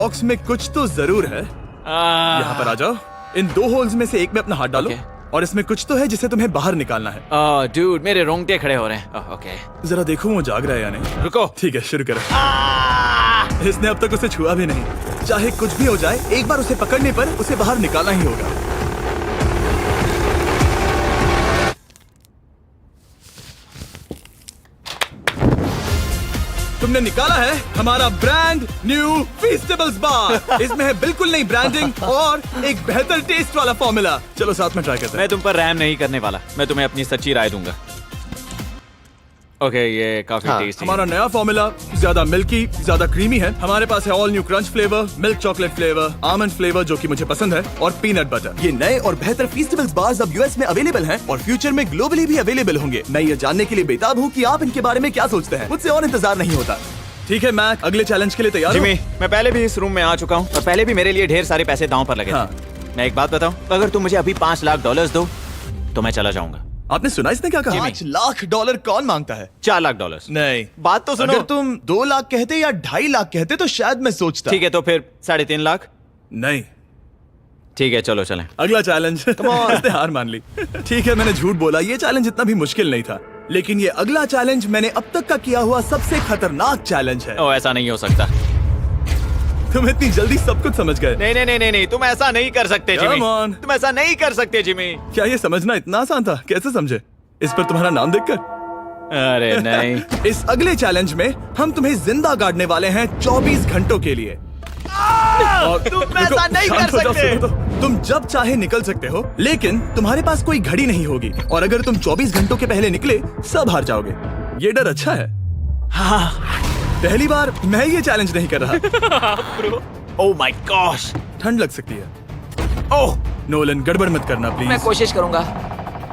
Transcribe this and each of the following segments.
Box में कुछ तो जरूर है। यहाँ पर आ जाओ। इन 2 होल्स में से एक में अपना हाथ डालो। और इसमें कुछ तो है जिसे तुम्हें बाहर निकालना है। डूड, मेरे रोंगटे खड़े हो रहे हैं। ओके, जरा देखो वो जाग रहा है या नहीं। रुको। ठीक है, शुरू करो। इसने अब तक उसे छुआ भी नहीं। चाहे कुछ भी हो जाए, एक बार उसे पकड़ने पर उसे बाहर निकालना ही होगा। तुमने निकाला है हमारा ब्रांड न्यू फीस्टेबल्स बार। इसमें है बिल्कुल नई ब्रांडिंग और एक बेहतर टेस्ट वाला फॉर्मूला। चलो साथ में ट्राई करते हैं। मैं तुम पर रहम नहीं करने वाला। मैं तुम्हें अपनी सच्ची राय दूंगा। ओके, ये काफी टेस्टी। हमारा नया फॉर्मूला ज्यादा मिल्की, ज्यादा क्रीमी है। हमारे पास है all new crunch flavour, milk chocolate flavour, almond flavour जो कि मुझे पसंद है, और पीनट बटर। ये नए और बेहतर फीस्टेबल्स बार्स अब यूएस में अवेलेबल हैं और फ्यूचर में ग्लोबली भी अवेलेबल होंगे। मैं ये जानने के लिए बेताब हूँ कि आप इनके बारे में क्या सोचते हैं। मुझसे और इंतजार नहीं होता। ठीक है मैक, अगले चैलेंज के लिए तैयार हो? जिमी, मैं पहले भी इस रूम में आ चुका हूँ और पहले भी मेरे लिए ढेर सारे पैसे दांव पर लगे थे। मैं एक बात बताऊं, अगर तुम मुझे अभी $5 लाख दो तो मैं चला जाऊंगा। आपने सुना इसने क्या कहा? $5 लाख कौन मांगता है? $4 लाख। नहीं, बात तो सुनो। अगर तुम 2 लाख कहते या 2.5 लाख कहते तो शायद मैं सोचता। ठीक है, तो फिर 3.5 लाख। नहीं, ठीक है, चलो चलें। अगला चैलेंज। इसने हार मान ली। ठीक है, मैंने झूठ बोला। ये चैलेंज इतना भी मुश्किल नहीं था, लेकिन ये अगला चैलेंज मैंने अब तक का किया हुआ सबसे खतरनाक चैलेंज है। ऐसा नहीं हो सकता। तुम इतनी जल्दी सब कुछ समझ गए। नहीं, तुम ऐसा नहीं कर सकते जिमी। Come on. तुम ऐसा नहीं कर सकते जिमी। क्या ये समझना इतना आसान था? कैसे समझे? इस पर तुम्हारा नाम देखकर? अरे नहीं। इस अगले चैलेंज में हम तुम्हें जिंदा गाड़ने वाले हैं 24 घंटों के लिए। तुम ऐसा नहीं कर सकते। तुम जब चाहे निकल सकते हो, लेकिन तुम्हारे पास कोई घड़ी नहीं होगी, और अगर तुम 24 घंटों के पहले निकले सब हार जाओगे। ये डर अच्छा है। हाँ। पहली बार मैं ये चैलेंज नहीं कर रहा। ओह माय गॉश, ठंड लग सकती है। ओह नोलन, गड़बड़ मत करना प्लीज। मैं कोशिश करूंगा।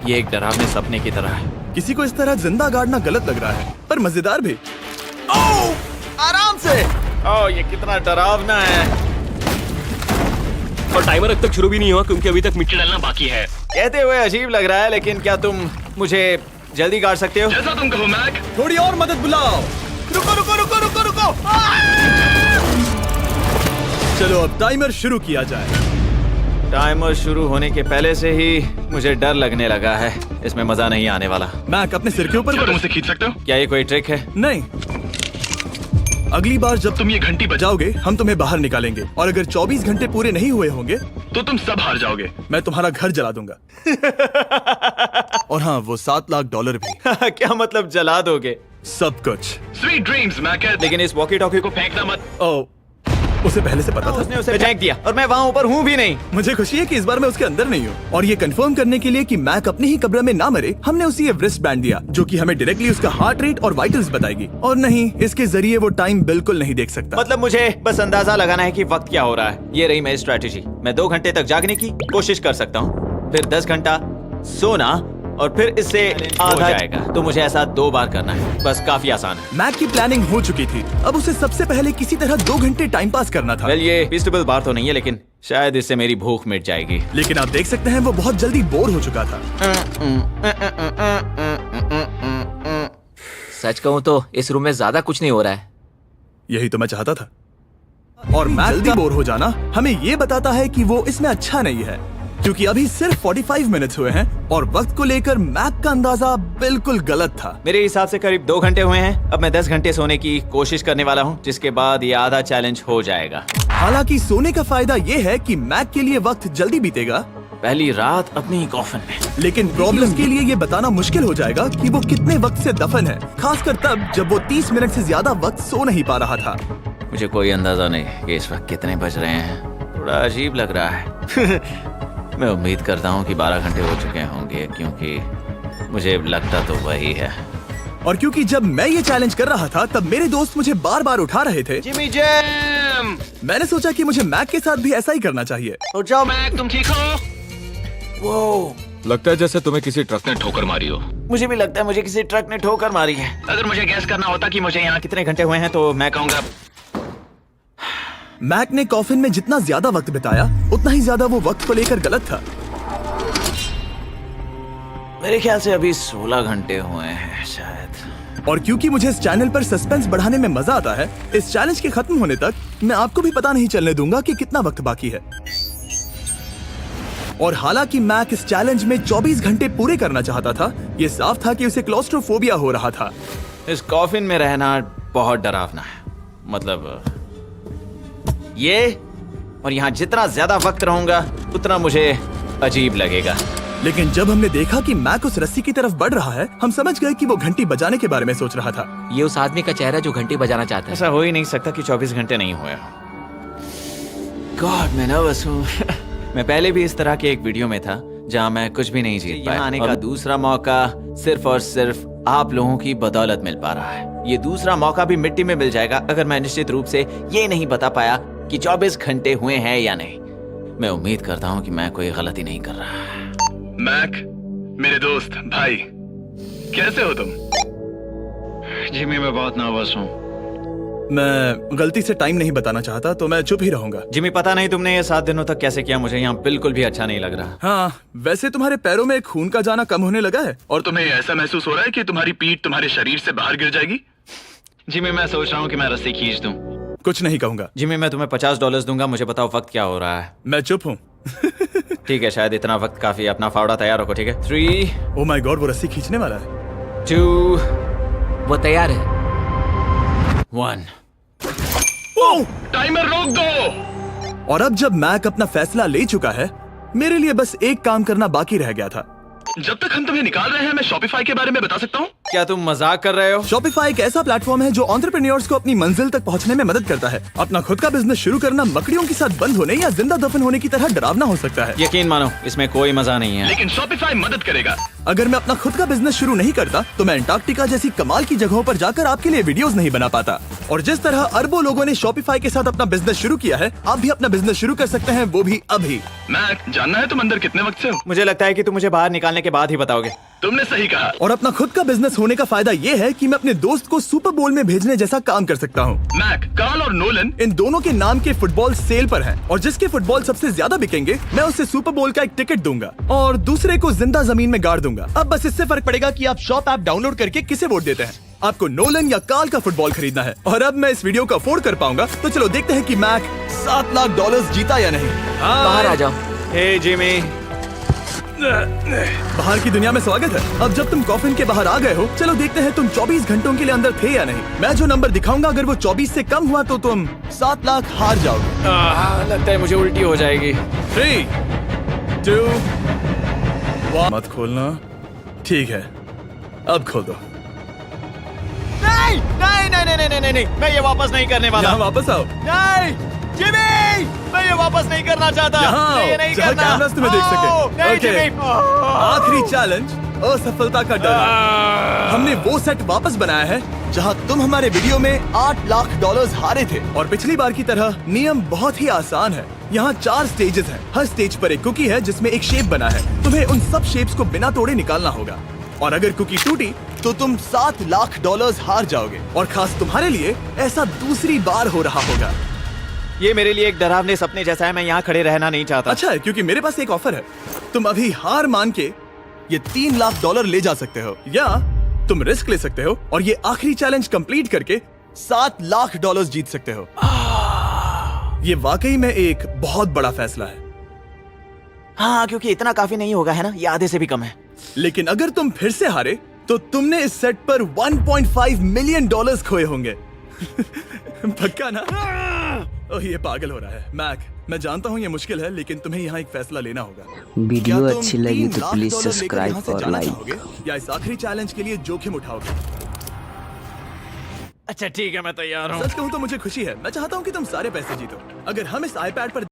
ये एक डरावने सपने की तरह है। किसी को इस तरह जिंदा गाड़ना गलत लग रहा है, पर मजेदार भी। ओह, आराम से। ओह, ये कितना डरावना है। और टाइमर अब तक शुरू भी नहीं हुआ क्योंकि अभी तक मिट्टी डालना बाकी है। कहते हुए अजीब लग रहा है, लेकिन क्या तुम मुझे जल्दी गाड़ सकते हो? जैसा तुम कहो मैक। थोड़ी और मदद बुलाओ। रुको। चलो अब टाइमर शुरू किया जाए। टाइमर शुरू होने के पहले से ही मुझे डर लगने लगा है। इसमें मजा नहीं आने वाला। मैक, अपने सिर के ऊपर तुम उसे खींच सकते हो? क्या ये कोई ट्रिक है? नहीं। अगली बार जब तुम ये घंटी बजाओगे, हम तुम्हें बाहर निकालेंगे, और अगर 24 घंटे पूरे नहीं हुए होंगे तो तुम सब हार जाओगे। मैं तुम्हारा घर जला दूंगा। और हाँ, वो $7 लाख भी। क्या मतलब जला दोगे? सब कुछ। Sweet dreams Mac. लेकिन इस वॉकी टॉकी को फेंकना मत। ओह, उसे पहले से पता था। उसने उसे फेंक दिया और मैं वहाँ ऊपर हूँ भी नहीं। मुझे खुशी है कि इस बार मैं उसके अंदर नहीं हूँ। और ये कंफर्म करने के लिए कि मैक अपनी ही कब्र में ना मरे, हमने उसे ये रिस्ट बैंड दिया जो कि हमें डायरेक्टली उसका हार्ट रेट और वाइटल्स बताएगी। और नहीं, इसके जरिए वो टाइम बिल्कुल नहीं देख सकता। मतलब मुझे बस अंदाजा लगाना है कि वक्त क्या हो रहा है। ये रही मेरी स्ट्रेटेजी। मैं 2 घंटे तक जागने की कोशिश कर सकता हूँ, फिर 10 घंटा सोना, और फिर इससे आधा जाएगा। तो मुझे ऐसा 2 बार करना है। बस काफी आसान है। मैक की प्लानिंग हो चुकी थी। अब उसे सबसे पहले किसी तरह 2 घंटे टाइम पास करना था। ये फीस्टेबल बार तो नहीं है, लेकिन शायद इससे मेरी भूख मिट जाएगी। लेकिन आप देख सकते हैं वो बहुत जल्दी बोर हो चुका था। सच कहूँ तो इस रूम में ज्यादा कुछ नहीं हो रहा है। यही तो मैं चाहता था। और मैक जल्दी बोर हो जाना हमें ये बताता है कि वो इसमें अच्छा नहीं है, क्योंकि अभी सिर्फ 45 मिनट हुए हैं और वक्त को लेकर मैक का अंदाजा बिल्कुल गलत था। मेरे हिसाब से करीब 2 घंटे हुए हैं। अब मैं 10 घंटे सोने की कोशिश करने वाला हूँ, जिसके बाद ये आधा चैलेंज हो जाएगा। हालांकि सोने का फायदा ये है कि मैक के लिए वक्त जल्दी बीतेगा। पहली रात अपनी कॉफिन में। लेकिन प्रॉब्लम के लिए ये बताना मुश्किल हो जाएगा कि वो कितने वक्त से दफन है, खासकर तब जब वो 30 मिनट से ज्यादा वक्त सो नहीं पा रहा था। मुझे कोई अंदाजा नहीं कि इस वक्त कितने बज रहे हैं। थोड़ा अजीब लग रहा है। मैं उम्मीद करता हूँ कि 12 घंटे हो चुके होंगे, क्योंकि मुझे लगता तो वही है। और क्योंकि जब मैं ये चैलेंज कर रहा था तब मेरे दोस्त मुझे बार बार उठा रहे थे। Jimmy jam! मैंने सोचा कि मुझे मैक के साथ भी ऐसा ही करना चाहिए। उठ जाओ मैक, तुम ठीक हो? वो लगता है जैसे तुम्हें किसी ट्रक ने ठोकर मारी हो। मुझे भी लगता है मुझे किसी ट्रक ने ठोकर मारी है। अगर मुझे गैस करना होता कि मुझे यहाँ कितने घंटे हुए हैं तो मैं कहूँगा मैक ने कॉफिन में जितना ज्यादा वक्त बिताया उतना ही ज्यादा वो वक्त को लेकर गलत था। मेरे ख्याल से अभी 16 घंटे हुए हैं शायद। और क्योंकि मुझे इस चैनल पर सस्पेंस बढ़ाने में मजा आता है, इस चैलेंज के खत्म होने तक मैं आपको भी पता नहीं चलने दूंगा कि कितना वक्त बाकी है। और हालांकि मैक इस चैलेंज में 24 घंटे पूरे करना चाहता था, ये साफ था कि उसे क्लॉस्ट्रोफोबिया हो रहा था। इस कॉफिन में रहना बहुत डरावना है। मतलब ये, और यहाँ जितना ज्यादा वक्त रहूंगा उतना मुझे अजीब लगेगा। लेकिन जब हमने देखा कि मैक उस रस्सी की तरफ बढ़ रहा है, हम समझ गए कि वो घंटी बजाने के बारे में सोच रहा था। ये उस आदमी का चेहरा जो घंटी बजाना चाहता है। ऐसा हो ही नहीं सकता कि 24 घंटे नहीं हुए। गॉड, मैं नर्वस हूँ। मैं पहले भी इस तरह के एक वीडियो में था जहाँ मैं कुछ भी नहीं जीत पाया। आने का दूसरा मौका सिर्फ और सिर्फ आप लोगों की बदौलत मिल पा रहा है। ये दूसरा मौका भी मिट्टी में मिल जाएगा अगर मैं निश्चित रूप से ये नहीं बता पाया कि 24 घंटे हुए हैं या नहीं। मैं उम्मीद करता हूँ कि मैं कोई गलती नहीं कर रहा। मैक, मेरे दोस्त भाई, कैसे हो तुम? जिमी, मैं बहुत नर्वस हूँ। मैं गलती से टाइम नहीं बताना चाहता, तो मैं चुप ही रहूंगा। जिमी, पता नहीं तुमने ये 7 दिनों तक कैसे किया, मुझे यहाँ बिल्कुल भी अच्छा नहीं लग रहा। हाँ, वैसे तुम्हारे पैरों में खून का जाना कम होने लगा है। और तुम्हें ऐसा महसूस हो रहा है कि तुम्हारी पीठ तुम्हारे शरीर से बाहर गिर जाएगी? जिमी, मैं सोच रहा हूँ कि मैं रस्सी खींच दूं। कुछ नहीं कहूंगा। जिमी, मैं तुम्हें $50 दूंगा, मुझे बताओ वक्त क्या हो रहा है। मैं चुप हूँ। ठीक है, शायद इतना वक्त काफी है। अपना फावड़ा तैयार रखो, ठीक है? 3, ओ माय गॉड, वो रस्सी खींचने वाला है। 2, वो तैयार है। 1। टाइमर रोक दो। और अब जब मैक अपना फैसला ले चुका है, मेरे लिए बस एक काम करना बाकी रह गया था। जब तक हम तुम्हें निकाल रहे हैं, मैं शॉपिफाई के बारे में बता सकता हूँ। क्या तुम मजाक कर रहे हो? शॉपिफाई एक ऐसा प्लेटफॉर्म है जो एंटरप्रेन्योर्स को अपनी मंजिल तक पहुंचने में मदद करता है। अपना खुद का बिजनेस शुरू करना मकड़ियों के साथ बंद होने या जिंदा दफन होने की तरह डरावना हो सकता है। यकीन मानो, इसमें कोई मजा नहीं है। लेकिन शॉपिफाई मदद करेगा। अगर मैं अपना खुद का बिजनेस शुरू नहीं करता, तो मैं अंटार्कटिका जैसी कमाल की जगहों पर जाकर आपके लिए वीडियोस नहीं बना पाता। और जिस तरह अरबों लोगों ने शॉपिफाई के साथ अपना बिजनेस शुरू किया है, आप भी अपना बिजनेस शुरू कर सकते हैं, वो भी अभी। मैक, जानना है तुम अंदर कितने वक्त से हो? मुझे लगता है कि तुम मुझे बाहर निकालने के बाद ही बताओगे। तुमने सही कहा। और अपना खुद का बिजनेस होने का फायदा ये है कि मैं अपने दोस्त को सुपर बोल में भेजने जैसा काम कर सकता हूँ। मैक, कार्ल और नोलन इन दोनों के नाम के फुटबॉल सेल पर हैं, और जिसके फुटबॉल सबसे ज्यादा बिकेंगे, मैं उसे सुपर बोल का एक टिकट दूंगा और दूसरे को जिंदा जमीन में गाड़ दूंगा। अब बस इससे फर्क पड़ेगा कि आप शॉप ऐप डाउनलोड करके किसे वोट देते हैं। आपको नोलन या कार्ल का फुटबॉल खरीदना है। और अब मैं इस वीडियो को अफोर्ड कर पाऊंगा, तो चलो देखते हैं कि मैक $7 लाख जीता या नहीं। बाहर आ जाओ। हे जिमी, बाहर की दुनिया में स्वागत है। अब जब तुम कॉफिन के बाहर आ गए हो, चलो देखते हैं तुम 24 घंटों के लिए अंदर थे या नहीं। मैं जो नंबर दिखाऊंगा, अगर वो 24 से कम हुआ तो तुम 7 लाख हार जाओगे। लगता है मुझे उल्टी हो जाएगी। 3, 2, 1। मत खोलना। ठीक है, अब खोल दो। नहीं नहीं नहीं नहीं नहीं नहीं, मैं ये वापस नहीं करने वाला। यहाँ वापस आओ। नहीं जिमी, मैं ये वापस नहीं करना चाहता। यहाँ मैं ये नहीं जहाँ करना। कैमरास तुम्हें देख सके। नहीं ओके। जिमी। आखिरी चैलेंज, असफलता का डर। हमने वो सेट वापस बनाया है जहां तुम हमारे वीडियो में $8 लाख हारे थे। और पिछली बार की तरह नियम बहुत ही आसान है। यहाँ 4 स्टेजेस हैं। हर स्टेज पर एक कुकी है जिसमें एक शेप बना है। तुम्हें उन सब शेप्स को बिना तोड़े निकालना होगा। और अगर कुकी टूटी तो तुम $7 लाख हार जाओगे। और खास तुम्हारे लिए ऐसा दूसरी बार हो रहा होगा। ये मेरे लिए एक डरावने सपने जैसा है। मैं यहाँ खड़े रहना नहीं चाहता। अच्छा है, क्योंकि मेरे पास एक ऑफर है। तुम अभी हार मान के ये $3 लाख ले जा सकते हो, या तुम रिस्क ले सकते हो और ये आखिरी चैलेंज कंप्लीट करके $7 लाख जीत सकते हो। ये वाकई में एक बहुत बड़ा फैसला है। हाँ, क्योंकि इतना काफी नहीं होगा, है ना? ये आधे से भी कम है। लेकिन अगर तुम फिर से हारे, तो तुमने इस सेट पर $1.5 मिलियन खोए होंगे। पक्का ना? ओह, ये पागल हो रहा है। मैक, मैं जानता हूँ ये मुश्किल है, लेकिन तुम्हें यहाँ एक फैसला लेना होगा। वीडियो क्या तुम अच्छी लगी $3 तो लाख प्लीज लेकर सब्सक्राइब यहाँ से और जाना लाइक। चाहोगे, या इस आखिरी चैलेंज के लिए जोखिम उठाओगे? अच्छा ठीक है, मैं तैयार हूँ। सच कहूँ तो मुझे खुशी है। मैं चाहता हूँ कि तुम सारे पैसे जीतो। अगर हम इस iPad पर